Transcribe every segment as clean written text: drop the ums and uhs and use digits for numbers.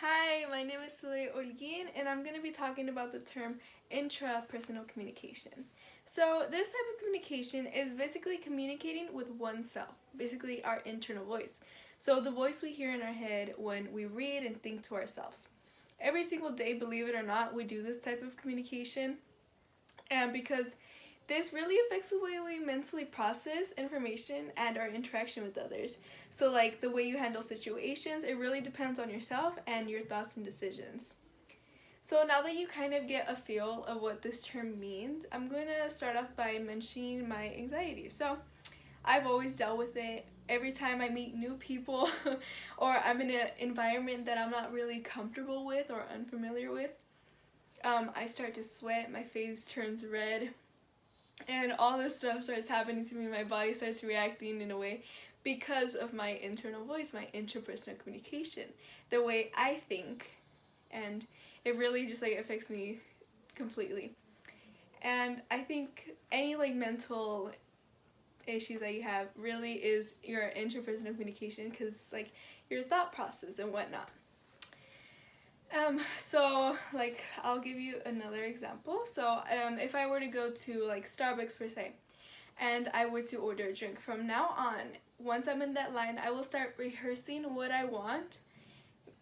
Hi, my name is Sule Olguin, and I'm going to be talking about the term intrapersonal communication. So this type of communication is basically communicating with oneself, basically our internal voice. So the voice we hear in our head when we read and think to ourselves. Every single day, believe it or not, we do this type of communication, and because this really affects the way we mentally process information and our interaction with others. So like the way you handle situations, it really depends on yourself and your thoughts and decisions. So now that you kind of get a feel of what this term means, I'm going to start off by mentioning my anxiety. So I've always dealt with it every time I meet new people or I'm in an environment that I'm not really comfortable with or unfamiliar with. I start to sweat, my face turns red, and all this stuff starts happening to me. My body starts reacting in a way because of my internal voice, my intrapersonal communication, the way I think, and it really just like affects me completely. And I think any like mental issues that you have really is your intrapersonal communication, because like your thought process and whatnot. So like I'll give you another example. So if I were to go to like Starbucks per se, and I were to order a drink, from now on, once I'm in that line, I will start rehearsing what I want.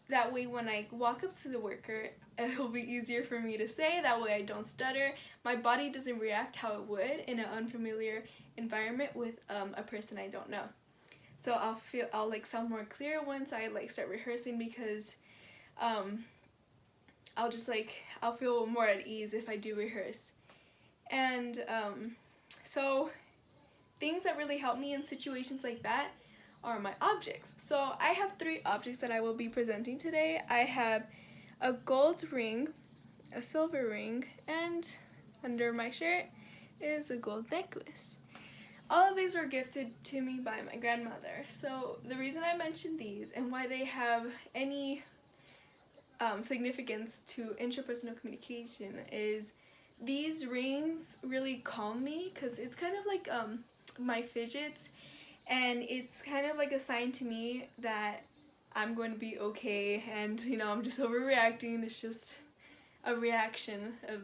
That way when I walk up to the worker, it'll be easier for me to say, that way I don't stutter. My body doesn't react how it would in an unfamiliar environment with a person I don't know. So I'll like sound more clear once I like start rehearsing, because I'll feel more at ease if I do rehearse. And so things that really help me in situations like that are my objects. So I have 3 objects that I will be presenting today. I have a gold ring, a silver ring, and under my shirt is a gold necklace. All of these were gifted to me by my grandmother. So the reason I mentioned these and why they have any significance to interpersonal communication is these rings really calm me, because it's kind of like my fidgets, and it's kind of like a sign to me that I'm going to be okay, and I'm just overreacting. It's just a reaction of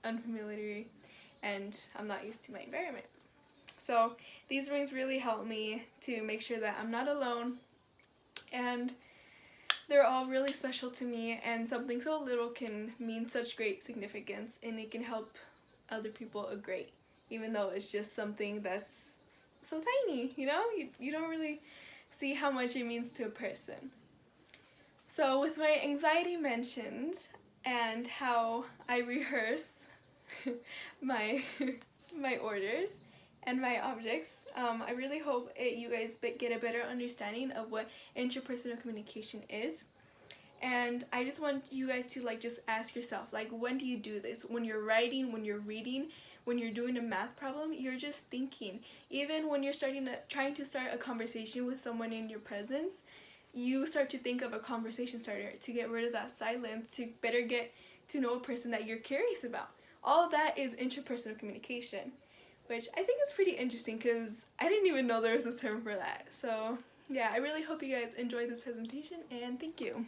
unfamiliarity, and I'm not used to my environment. So these rings really help me to make sure that I'm not alone, and they're all really special to me, and something so little can mean such great significance, and it can help other people a great, even though it's just something that's so tiny, you don't really see how much it means to a person. So with my anxiety mentioned and how I rehearse my my orders and my objects, I really hope you guys get a better understanding of what interpersonal communication is. And I just want you guys to just ask yourself, when do you do this? When you're writing, when you're reading, when you're doing a math problem, you're just thinking. Even when you're trying to start a conversation with someone in your presence, you start to think of a conversation starter to get rid of that silence, to better get to know a person that you're curious about. All of that is interpersonal communication, which I think is pretty interesting, because I didn't even know there was a term for that. So yeah, I really hope you guys enjoyed this presentation, and thank you.